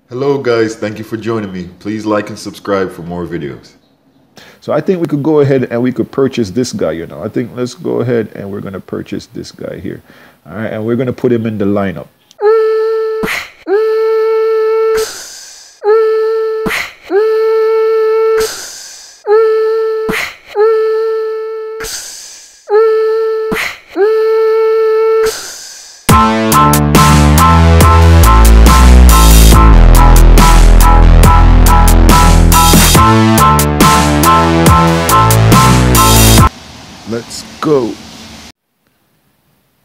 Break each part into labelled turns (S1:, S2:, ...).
S1: Hello guys, thank you for joining me. Please like and subscribe for more videos.
S2: So I think we could go ahead and we could purchase this guy, you know. I think let's go ahead and we're going to purchase this guy here. All right, and we're going to put him in the lineup. Let's go.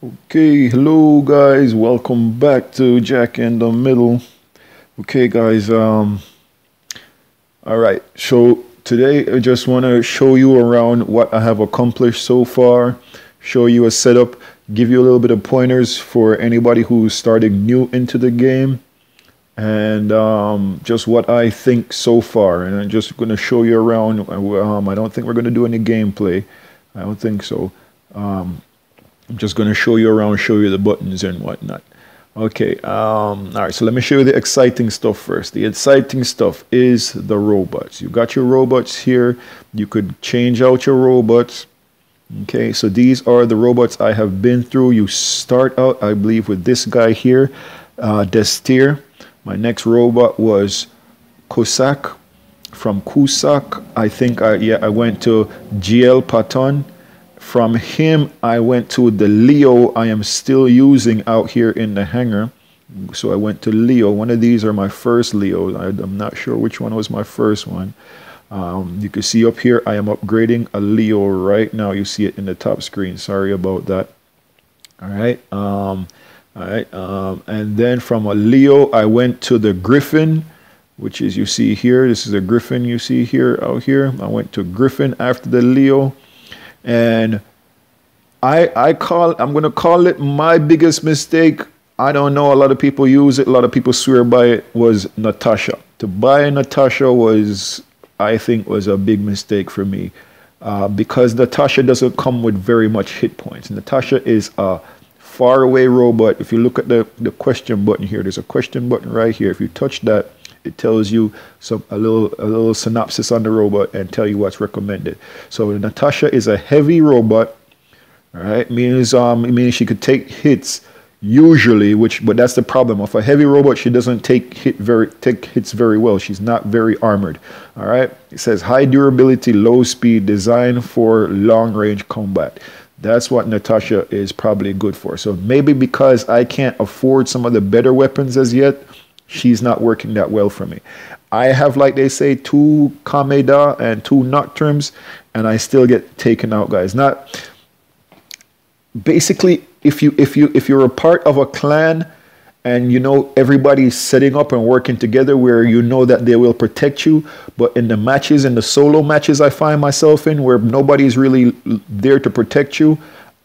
S2: Okay, hello guys, welcome back to Jack in the Middle. Okay guys, all right, so today I just want to show you around what I have accomplished so far, show you a setup, give you a little bit of pointers for anybody who's starting new into the game, and just what I think so far. And I'm just going to show you around. I don't think we're going to do any gameplay. I don't think so. I'm just going to show you around, show you the buttons and whatnot. Okay, all right, so let me show you the exciting stuff first. The exciting stuff is the robots. You got your robots here. You could change out your robots. Okay, so these are the robots I have been through. You start out, I believe, with this guy here, Destir. My next robot was Cossack. From Cusack, I think I went to GL Patton. From him, I went to the Leo I am still using out here in the hangar. So I went to Leo. One of these are my first Leo. I'm not sure which one was my first one. You can see up here, I am upgrading a Leo right now. You see it in the top screen. Sorry about that. All right. And then from a Leo, I went to the Griffin, which is, you see here, this is a Griffin you see here, out here. I went to Griffin after the Leo. And I'm going to call it my biggest mistake. I don't know, a lot of people use it, a lot of people swear by it, was Natasha. To buy Natasha was, I think, was a big mistake for me. Because Natasha doesn't come with very much hit points. Natasha is a far away robot. If you look at the question button here, there's a question button right here. If you touch that, it tells you a little synopsis on the robot and tell you what's recommended. So Natasha is a heavy robot, all right? Means she could take hits usually, but that's the problem. Of a heavy robot, she doesn't take hits very well. She's not very armored, all right? It says high durability, low speed, designed for long range combat. That's what Natasha is probably good for. So maybe because I can't afford some of the better weapons as yet, she's not working that well for me. I have, like they say, 2 Kameda and 2 Nocturnes, and I still get taken out, guys. Not basically, if you're a part of a clan and you know everybody's setting up and working together where you know that they will protect you, but in the matches, in the solo matches I find myself in where nobody's really there to protect you,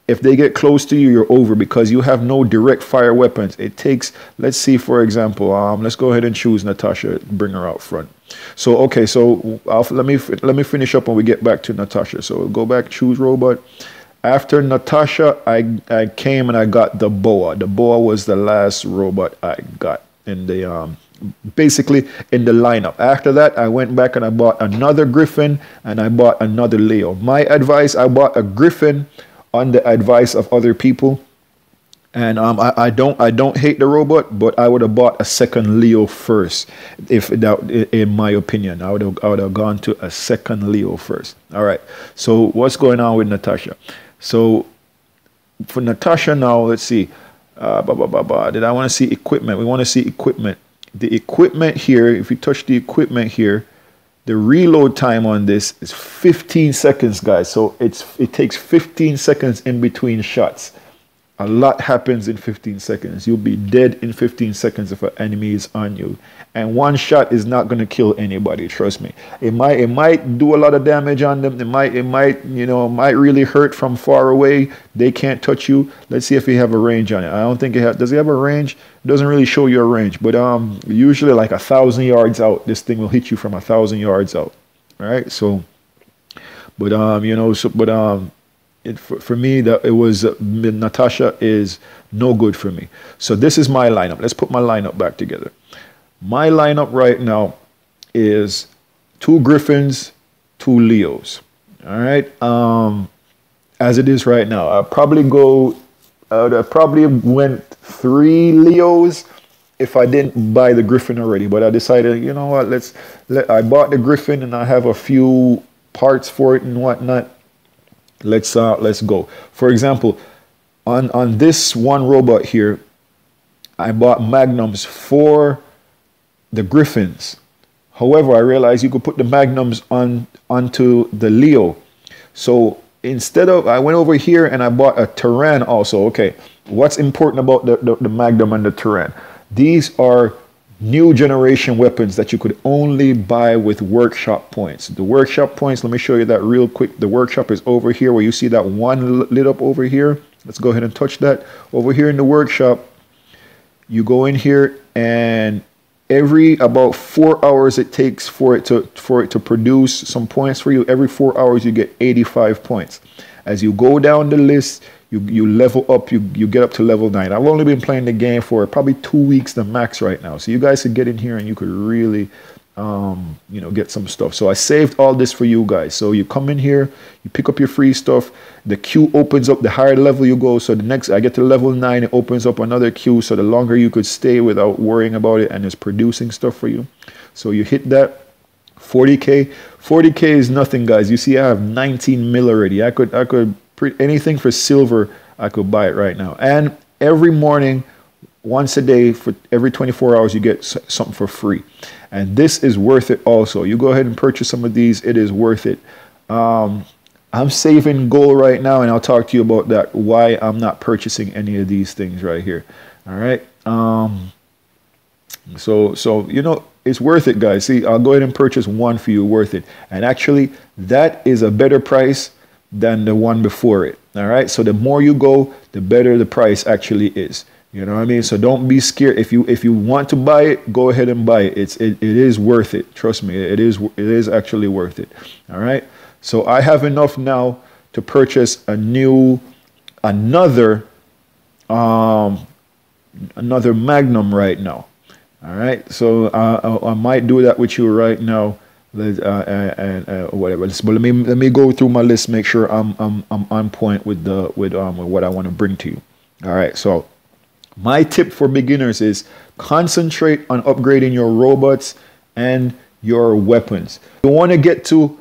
S2: if they get close to you, you're over because you have no direct fire weapons. It takes, let's see, for example, let's go ahead and choose Natasha, bring her out front. So, okay, so let me finish up when we get back to Natasha. So we'll go back, choose robot. After Natasha, I came and I got the Boa. The Boa was the last robot I got in the, basically in the lineup. After that, I went back and I bought another Griffin and I bought another Leo. My advice, I bought a Griffin on the advice of other people, and I don't hate the robot, but I would have bought a second Leo first. If that, in my opinion, I would have gone to a second Leo first. All right. So what's going on with Natasha? So for Natasha now, let's see. Did I want to see equipment? We want to see equipment. The equipment here. If you touch the equipment here, the reload time on this is 15 seconds, guys. So it takes 15 seconds in between shots. A lot happens in 15 seconds. You'll be dead in 15 seconds if an enemy is on you. And one shot is not going to kill anybody, trust me. It might do a lot of damage on them. It might really hurt from far away. They can't touch you. Let's see if you have a range on it. I don't think it has. Does it have a range? It doesn't really show you a range, but usually like 1,000 yards out, this thing will hit you from 1,000 yards out. All right. So, but for me, that it was Natasha is no good for me. So this is my lineup. Let's put my lineup back together. My lineup right now is 2 Griffins, 2 Leos. All right. As it is right now, I probably went 3 Leos if I didn't buy the Griffin already. But I decided, you know what, I bought the Griffin and I have a few parts for it and whatnot. Let's go. For example, on this one robot here, I bought magnums for the Griffins. However, I realized you could put the magnums onto the Leo. So instead of, I went over here and I bought a Terran also. Okay, what's important about the Magnum and the Terran? These are new generation weapons that you could only buy with workshop points. The workshop points, let me show you that real quick. The workshop is over here where you see that one lit up over here. Let's go ahead and touch that. Over here in the workshop, you go in here and every about 4 hours it takes for it to produce some points for you. Every 4 hours you get 85 points. As you go down the list, you level up, you get up to level 9. I've only been playing the game for probably 2 weeks the max right now. So you guys could get in here and you could really get some stuff. So I saved all this for you guys. So you come in here, you pick up your free stuff. The queue opens up the higher level you go. So the next, I get to level 9, it opens up another queue. So the longer you could stay without worrying about it and it's producing stuff for you. So you hit that 40K. 40K is nothing, guys. You see, I have 19 mil already. I could anything for silver, I could buy it right now. And every morning, once a day, for every 24 hours, you get something for free. And this is worth it also. You go ahead and purchase some of these. It is worth it. I'm saving gold right now, and I'll talk to you about that, why I'm not purchasing any of these things right here. All right. So you know, it's worth it, guys. See, I'll go ahead and purchase one for you, worth it. And actually, that is a better price than the one before it. All right. So the more you go, the better the price actually is. You know what I mean? So don't be scared. If you want to buy it, go ahead and buy it. It is worth it. Trust me, it is actually worth it. All right. So I have enough now to purchase another Magnum right now. All right. So I might do that with you right now. Whatever. But let me go through my list. Make sure I'm on point with what I want to bring to you. All right. So my tip for beginners is concentrate on upgrading your robots and your weapons. You want to get to,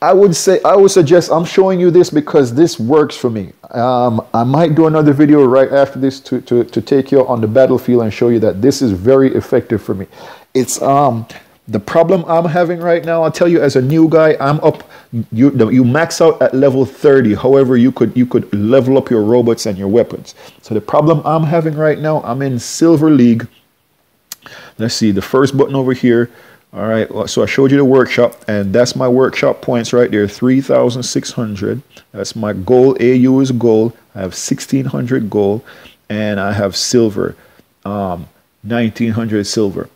S2: I would suggest, I'm showing you this because this works for me. I might do another video right after this to take you on the battlefield and show you that this is very effective for me. It's the problem I'm having right now, I'll tell you, as a new guy, I'm up, you max out at level 30. However, you could level up your robots and your weapons. So the problem I'm having right now, I'm in Silver League. Let's see, the first button over here. All right, so I showed you the workshop, and that's my workshop points right there, 3,600. That's my gold. AU is gold. I have 1,600 gold, and I have silver, 1,900 silver.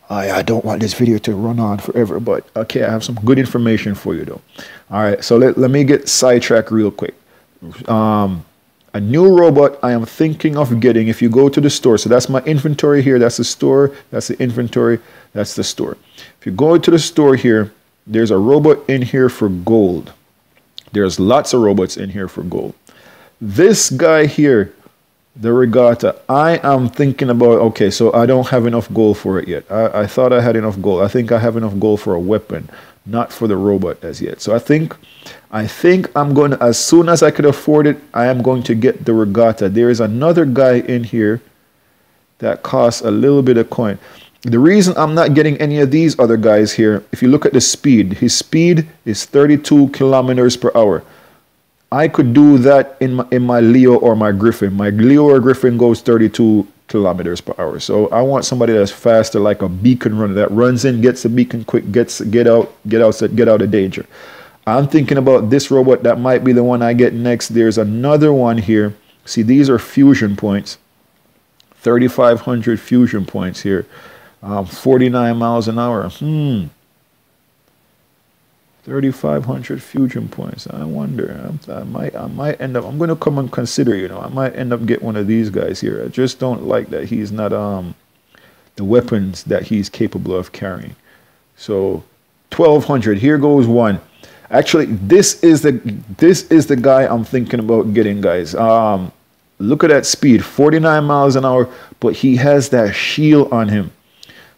S2: I don't want this video to run on forever, but okay, I have some good information for you though. All right, so let me get sidetracked real quick. A new robot I am thinking of getting, if you go to the store, so that's my inventory here, that's the store, that's the inventory, that's the store. If you go to the store here, there's a robot in here for gold. There's lots of robots in here for gold. This guy here, the Regatta, I am thinking about, okay, so I don't have enough gold for it yet. I thought I had enough gold. I think I have enough gold for a weapon, not for the robot as yet. So I think I'm going to, as soon as I could afford it, I am going to get the Regatta. There is another guy in here that costs a little bit of coin. The reason I'm not getting any of these other guys here, if you look at the speed, his speed is 32 kilometers per hour. I could do that in my Leo or my Griffin. My Leo or Griffin goes 32 kilometers per hour. So I want somebody that's faster, like a beacon runner that runs in, gets the beacon quick, get out of danger. I'm thinking about this robot. That might be the one I get next. There's another one here. See, these are fusion points. 3,500 fusion points here. 49 miles an hour. 3,500 fusion points. I wonder. I might end up. I'm going to come and consider. You know, I might end up get one of these guys here. I just don't like that he's not the weapons that he's capable of carrying. So 1200. Here goes one. Actually, this is the guy I'm thinking about getting, guys. Look at that speed, 49 miles an hour, but he has that shield on him.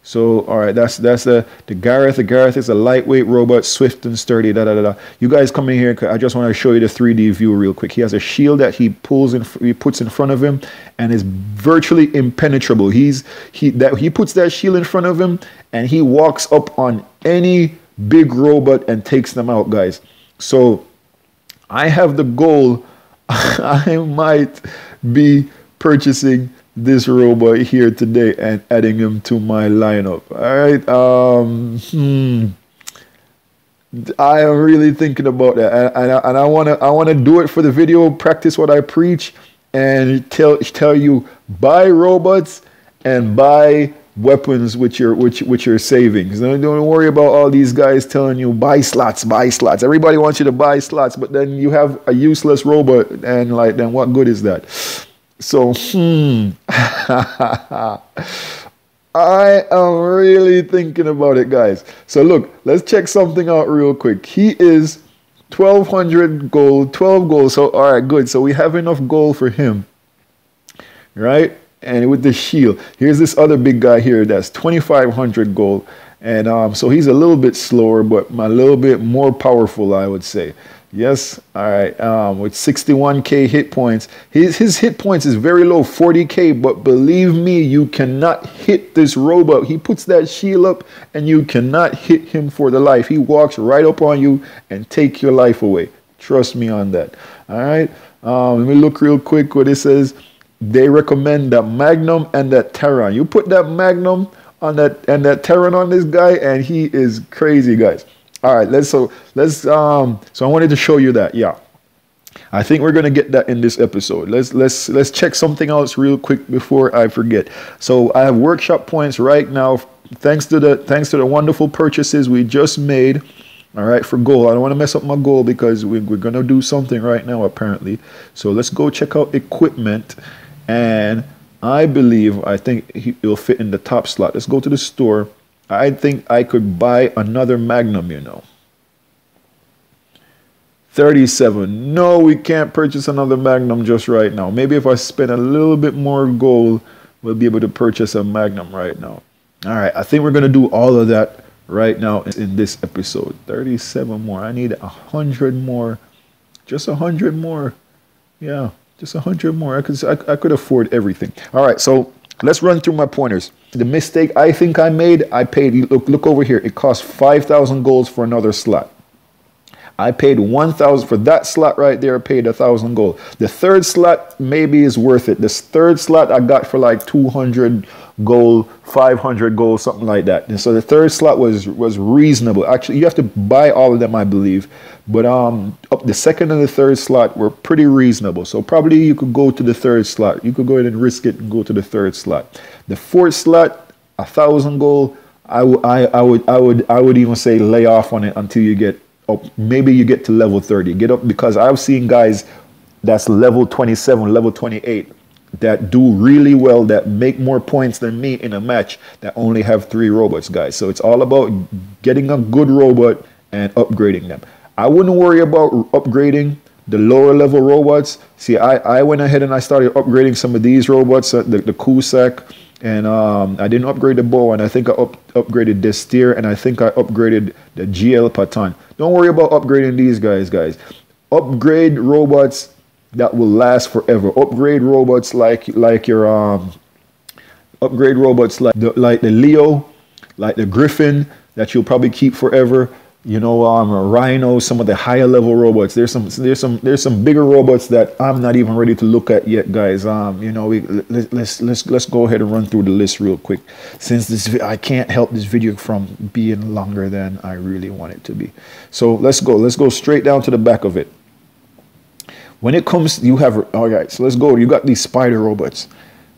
S2: So, all right, that's the Gareth. The Gareth is a lightweight robot, swift and sturdy. You guys come in here. I just want to show you the 3D view real quick. He has a shield that he puts in front of him, and is virtually impenetrable. He puts that shield in front of him, and he walks up on any big robot and takes them out, guys. So, I have the goal. I might be purchasing this robot here today and adding him to my lineup. All right. I am really thinking about that, and I wanna do it for the video, practice what I preach, and tell you buy robots and buy weapons with your savings. Don't worry about all these guys telling you buy slots. Everybody wants you to buy slots, but then you have a useless robot, and like, then what good is that? So I am really thinking about it, guys. So look, let's check something out real quick. He is 1200 gold, 12 gold. So all right, good. So we have enough gold for him, right? And with the shield, here's this other big guy here that's 2500 gold, and so he's a little bit slower, but a little bit more powerful, I would say. Yes, all right. With 61k hit points, his hit points is very low, 40k. But believe me, you cannot hit this robot. He puts that shield up, and you cannot hit him for the life. He walks right up on you and take your life away. Trust me on that. All right. Let me look real quick what it says. They recommend that Magnum and that Terran. You put that Magnum on that and that Terran on this guy, and he is crazy, guys. All right, so I wanted to show you that. Yeah, I think we're gonna get that in this episode. Let's check something else real quick before I forget. So I have workshop points right now, thanks to the wonderful purchases we just made. All right, for goal. I don't want to mess up my goal because we're gonna do something right now apparently. So let's go check out equipment, and I think it'll fit in the top slot. Let's go to the store. I think I could buy another Magnum, 37. No, we can't purchase another Magnum just right now. Maybe if I spend a little bit more gold, we'll be able to purchase a Magnum right now. All right, I think we're going to do all of that right now in this episode. 37 more. I need 100 more. Just 100 more. Yeah, just 100 more. I could afford everything. All right, so let's run through my pointers. The mistake I think I made, I paid, look over here, it cost 5,000 golds for another slot. I paid 1,000 for that slot right there, I paid 1,000 gold. The third slot maybe is worth it. This third slot I got for like 200 gold, 500 gold, something like that. And so the third slot was reasonable. Actually, you have to buy all of them, I believe. But up the second and the third slot were pretty reasonable. So probably you could go to the third slot. You could go ahead and risk it and go to the third slot. The fourth slot, 1,000 gold. I would even say lay off on it until you get up. Maybe you get to level 30. Get up, because I've seen guys that's level 27, level 28 that do really well, that make more points than me in a match, that only have 3 robots, guys. So it's all about getting a good robot and upgrading them. I wouldn't worry about upgrading the lower level robots. See, I went ahead and I started upgrading some of these robots, the Cusack, and I didn't upgrade the bow, and I think I upgraded the steer, and I think I upgraded the GL Patan. Don't worry about upgrading these guys. Upgrade robots that will last forever. Upgrade robots like your upgrade robots like the Leo, like the Griffin, that you'll probably keep forever. Rhino, some of the higher level robots. There's some bigger robots that I'm not even ready to look at yet, guys. Let's go ahead and run through the list real quick, since I can't help this video from being longer than I really want it to be. So let's go straight down to the back of it. When it comes, all right, so let's go. You got these spider robots,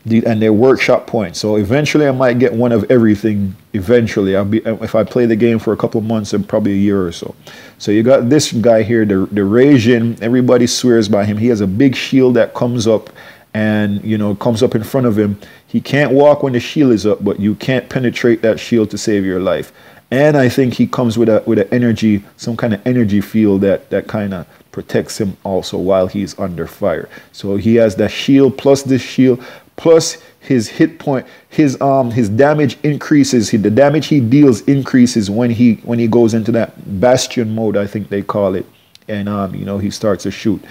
S2: and their workshop points. So eventually I might get one of everything. Eventually, if I play the game for a couple of months and probably a year or so. So you got this guy here, the Rajin. Everybody swears by him. He has a big shield that comes up, and you know comes up in front of him, he can't walk when the shield is up, but you can't penetrate that shield to save your life. And I think he comes with an energy, some kind of energy field that kind of protects him also while he's under fire. So he has that shield plus this shield plus his hit point, his damage increases. The damage he deals increases when he goes into that bastion mode, I think they call it, and you know, he starts to shoot.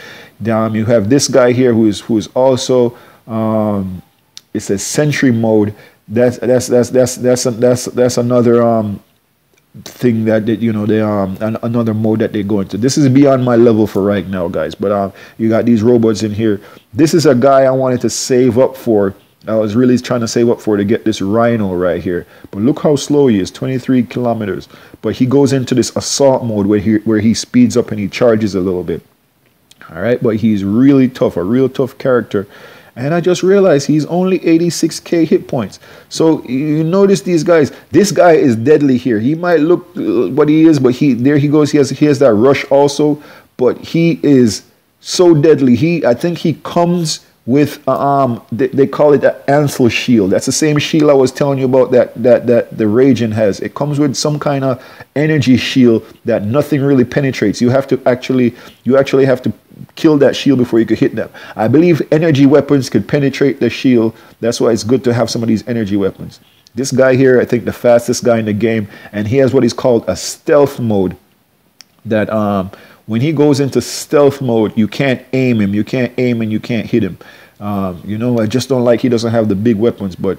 S2: You have this guy here who is also it's a sentry mode. That's another thing that you know, they another mode that they go into. This is beyond my level for right now, guys, but you got these robots in here. This is a guy I wanted to save up for. I was really trying to save up for to get this rhino right here, but look how slow he is, 23 kilometers. But he goes into this assault mode where he speeds up and he charges a little bit. All right, but he's really tough, a real tough character. And I just realized he's only 86k hit points. So you notice these guys. This guy is deadly here. He might look what he is, but there he goes. He has that rush also, but he is so deadly. I think he comes with they call it the Ansel shield. That's the same shield I was telling you about that the Raging has. It comes with some kind of energy shield that nothing really penetrates. You actually have to kill that shield before you could hit them. I believe energy weapons could penetrate the shield. That's why it's good to have some of these energy weapons. This guy here, I think the fastest guy in the game, and he has what is called a stealth mode. That when he goes into stealth mode, you can't aim him. You can't aim and you can't hit him. You know, I just don't like he doesn't have the big weapons, but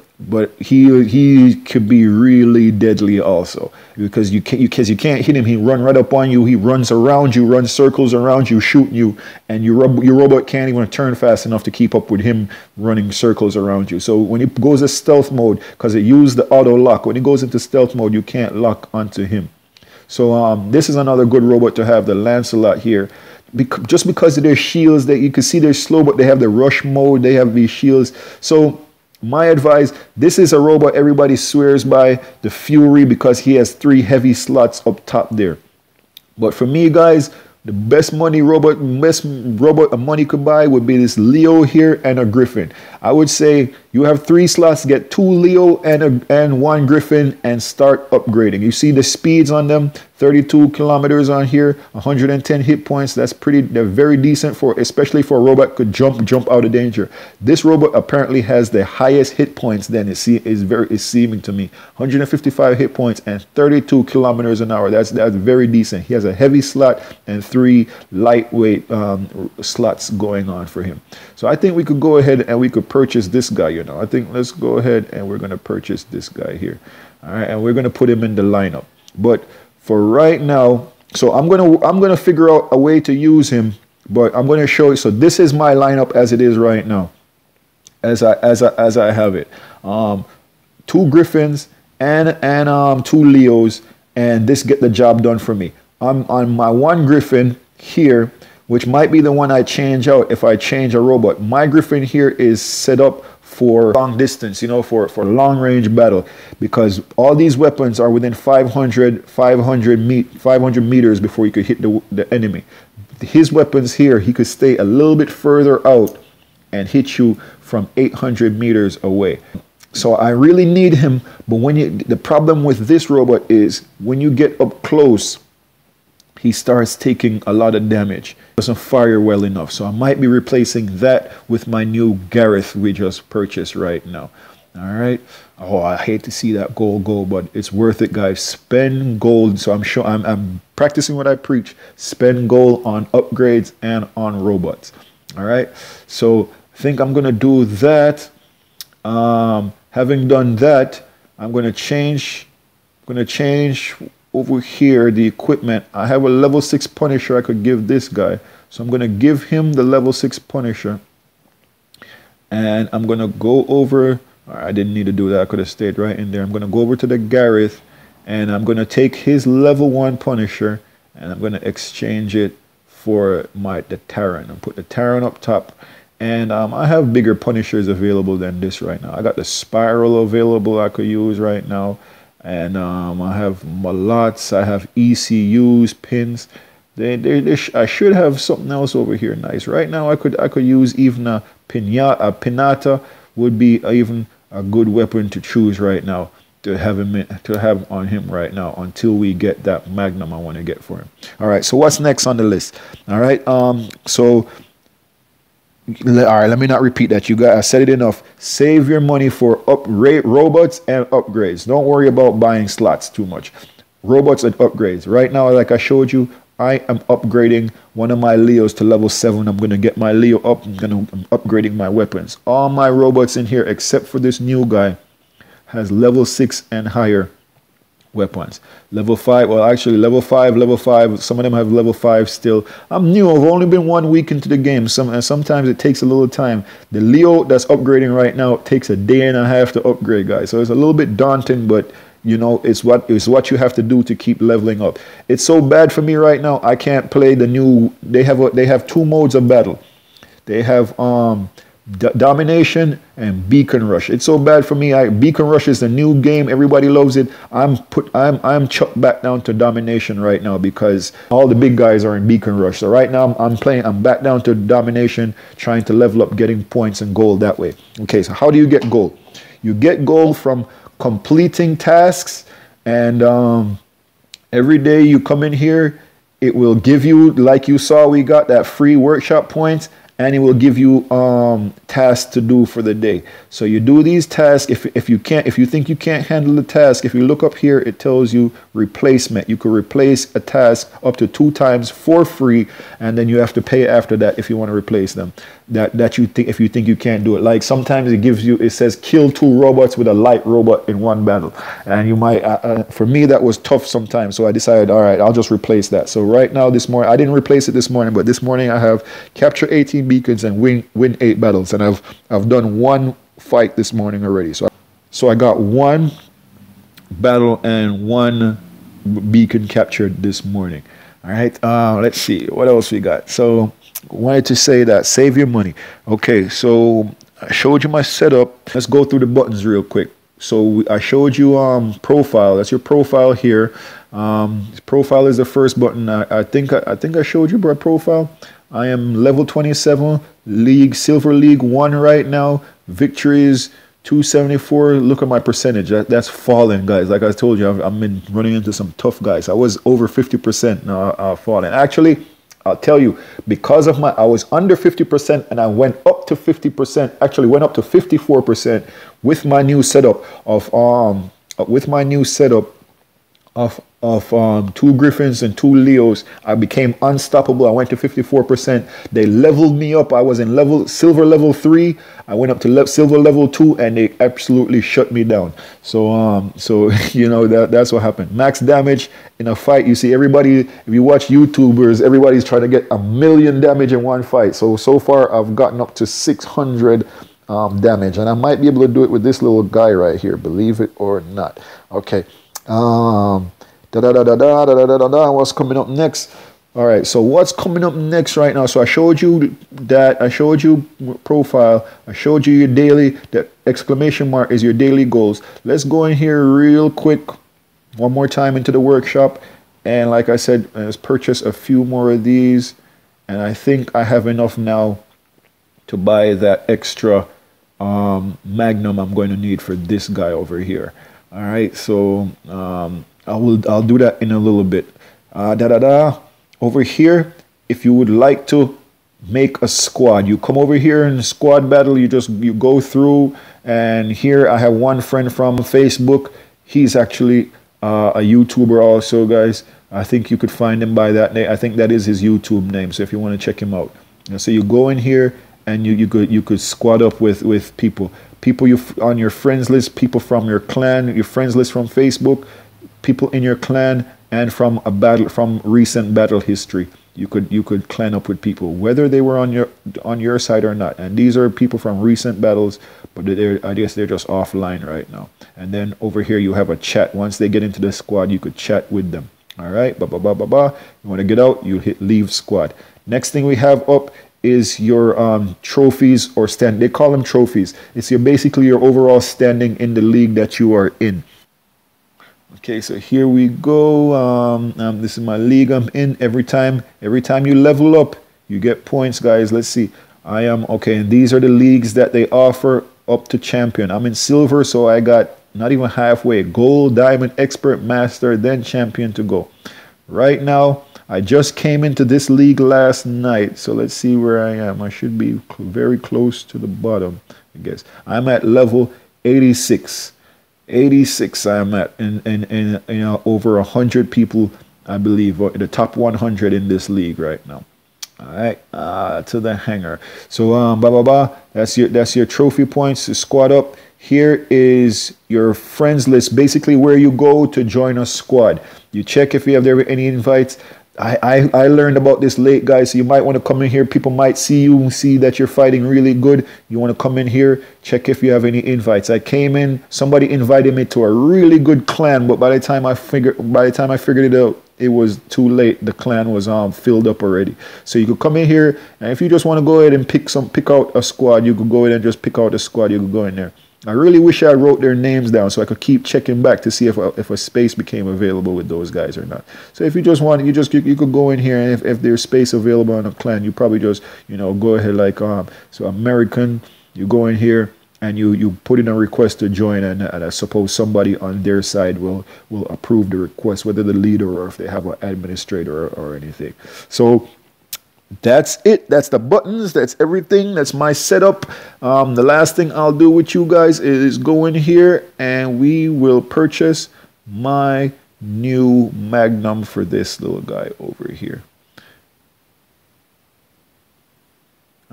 S2: he could be really deadly also, because you can't hit him. He run right up on you. He runs around you, runs circles around you, shooting you, and your robot can't even turn fast enough to keep up with him running circles around you. So when he goes to stealth mode, because it used the auto lock, when he goes into stealth mode, you can't lock onto him. So this is another good robot to have, the Lancelot here. Just because of their shields, that you can see they're slow, but they have the rush mode, they have these shields. So my advice, this is a robot everybody swears by, the Fury, because he has 3 heavy slots up top there. But for me, guys, the best robot a money could buy would be this Leo here and a Griffin. I would say you have 3 slots, get 2 Leo and 1 Griffin, and start upgrading. You see the speeds on them, 32 kilometers on here, 110 hit points. They're very decent for, especially for a robot could jump out of danger. This robot apparently has the highest hit points. Then it's seeming to me, 155 hit points and 32 kilometers an hour. That's very decent. He has a heavy slot and 3 lightweight slots going on for him. So I think we could go ahead and we could purchase this guy. You know, I think let's go ahead and we're going to purchase this guy here. All right, and we're going to put him in the lineup. But for right now, so I'm gonna figure out a way to use him, but I'm gonna show you. So this is my lineup as it is right now, as I have it. 2 Griffins and 2 Leos, and this get the job done for me. I'm on my 1 Griffin here, which might be the one I change out if I change a robot. My Griffin here is set up for long distance, you know, for long range battle, because all these weapons are within 500 meters before you could hit the enemy. His weapons here, he could stay a little bit further out and hit you from 800 meters away. So I really need him, but the problem with this robot is when you get up close, he starts taking a lot of damage. Doesn't fire well enough. So I might be replacing that with my new Gareth we just purchased right now. All right. Oh, I hate to see that gold go, but it's worth it, guys. Spend gold. So I'm practicing what I preach. Spend gold on upgrades and on robots. All right. So I think I'm gonna do that. Having done that, I'm gonna change over here the equipment. I have a level 6 Punisher I could give this guy, so I'm going to give him the level 6 Punisher, and I'm going to go over, I didn't need to do that, I could have stayed right in there. I'm going to go over to the Gareth, and I'm going to take his level 1 Punisher, and I'm going to exchange it for the Terran, and put the Terran up top. And I have bigger Punishers available than this right now. I got the Spiral available I could use right now. And I have Malots, I have ECUs, pins. I should have something else over here nice. Right now I could use even a Pinata would be even a good weapon to choose right now, to have on him right now until we get that Magnum I want to get for him. All right, so what's next on the list? All right, so all right, let me not repeat that. You guys, I said it enough. Save your money for upgrade robots and upgrades. Don't worry about buying slots too much. Robots and upgrades. Right now, like I showed you, I am upgrading one of my Leos to level 7. I'm going to get my Leo up. I'm upgrading my weapons. All my robots in here, except for this new guy, has level 6 and higher weapons. Level 5, well actually level 5, some of them have level 5 still. I'm new, I've only been 1 week into the game, sometimes it takes a little time. The Leo that's upgrading right now takes a day and a half to upgrade, guys, so it's a little bit daunting, but you know, it's what you have to do to keep leveling up. It's so bad for me right now, I can't play the new, they have 2 modes of battle. They have Domination and Beacon Rush. It's so bad for me. Beacon Rush is the new game. Everybody loves it. I'm chucked back down to Domination right now because all the big guys are in Beacon Rush. So right now I'm back down to Domination, trying to level up, getting points and gold that way. Okay, so how do you get gold? You get gold from completing tasks, and every day you come in here, it will give you, like you saw, we got that free workshop points, and it will give you tasks to do for the day. So you do these tasks. If you think you can't handle the task, if you look up here, it tells you replacement. You could replace a task up to 2 times for free, and then you have to pay after that if you want to replace them. If you think you can't do it. Like sometimes it says kill 2 robots with a light robot in 1 battle, and you might. For me, that was tough sometimes. So I decided, all right, I'll just replace that. So right now, this morning, I didn't replace it this morning, but this morning I have capture 18 beacons and win 8 battles, and I've done 1 fight this morning already. So I got 1 battle and 1 beacon captured this morning. All right, let's see what else we got. So wanted to say that save your money. Okay, so I showed you my setup. Let's go through the buttons real quick. So I showed you profile. That's your profile here. Profile is the first button. I think I showed you my profile. I am level 27, Silver League 1 right now. Victories 274. Look at my percentage. That's falling, guys. Like I told you, I've been running into some tough guys. I was over 50% falling. Actually, I'll tell you, because of I was under 50% and I went up to 50%. Actually, went up to 54% with my new setup of 2 Griffins and 2 Leos. I became unstoppable. I went to 54%. They leveled me up. I was in silver level 3. I went up to silver level 2, and they absolutely shut me down. So you know, that's what happened. Max damage in a fight. You see, everybody, if you watch YouTubers, everybody's trying to get 1,000,000 damage in 1 fight. So far I've gotten up to 600 damage, and I might be able to do it with this little guy right here, believe it or not. Okay. What's coming up next? All right, so what's coming up next right now? So I showed you that. I showed you profile. I showed you your daily. The exclamation mark is your daily goals. Let's go in here real quick one more time into the workshop, and like I said, let's purchase a few more of these, and I think I have enough now to buy that extra Magnum I'm going to need for this guy over here. All right, so I'll do that in a little bit. Over here, if you would like to make a squad, you come over here in squad battle. You go through, and here I have one friend from Facebook. He's actually a YouTuber also, guys. I think you could find him by that name. I think that is his YouTube name. So if you want to check him out, so you go in here and you could squad up with people you on your friends list, people from your clan, your friends list from Facebook, people in your clan, and from recent battle history. You could clan up with people, whether they were on your side or not. And these are people from recent battles, but I guess they're just offline right now. And then over here you have a chat. Once they get into the squad, you could chat with them. All right, You want to get out, you hit leave squad. Next thing we have up is your trophies, or they call them trophies. It's basically your overall standing in the league that you are in. Okay, so here we go. This is my league I'm in. Every time you level up, you get points, guys. Let's see. I am okay, and these are the leagues that they offer up to champion. I'm in silver, so I got not even halfway. Gold, diamond, expert, master, then champion to go. Right now, I just came into this league last night, so let's see where I am. I should be very close to the bottom, I guess. I'm at level 86. 86 I'm at, and you know, over 100 people, I believe, the top 100 in this league right now. All right, to the hangar. So that's your trophy points to squad up. Here is your friends list, basically where you go to join a squad. You check if you have there any invites. I learned about this late, guys, so you might want to come in here. People might see you and see that you're fighting really good. You want to come in here, check if you have any invites. I came in, somebody invited me to a really good clan, but by the time I figured it out, it was too late. The clan was filled up already. So you could come in here, and if you just want to go ahead and pick out a squad, you could go ahead and just pick out a squad. You could go in there. I really wish I wrote their names down so I could keep checking back to see if a space became available with those guys or not. So if you just want, you could go in here, and if there's space available on a clan, you probably just, you know, go ahead like so American, you go in here and you put in a request to join, and I suppose somebody on their side will approve the request, whether the leader or if they have an administrator or anything. So that's it. That's the buttons. That's everything. That's my setup. The last thing I'll do with you guys is go in here and we will purchase my new Magnum for this little guy over here.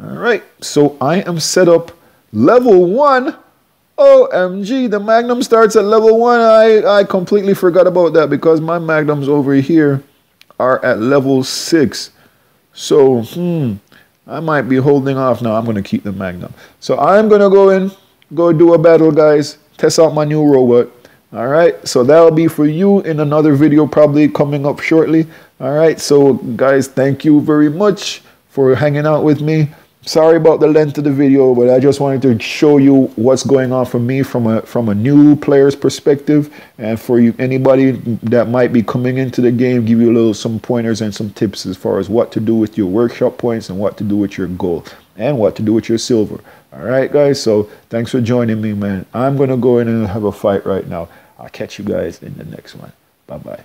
S2: All right. So I am set up level 1. OMG, the Magnum starts at level 1. I completely forgot about that because my Magnums over here are at level 6. So, I might be holding off now. I'm going to keep the Magnum. So I'm going to go do a battle, guys. Test out my new robot. All right. So that'll be for you in another video probably coming up shortly. All right. So, guys, thank you very much for hanging out with me. Sorry about the length of the video, but I just wanted to show you what's going on for me from a new player's perspective, and for you, anybody that might be coming into the game, give you some pointers and some tips as far as what to do with your workshop points and what to do with your gold and what to do with your silver. All right, guys. So thanks for joining me, man. I'm gonna go in and have a fight right now. I'll catch you guys in the next one. Bye bye.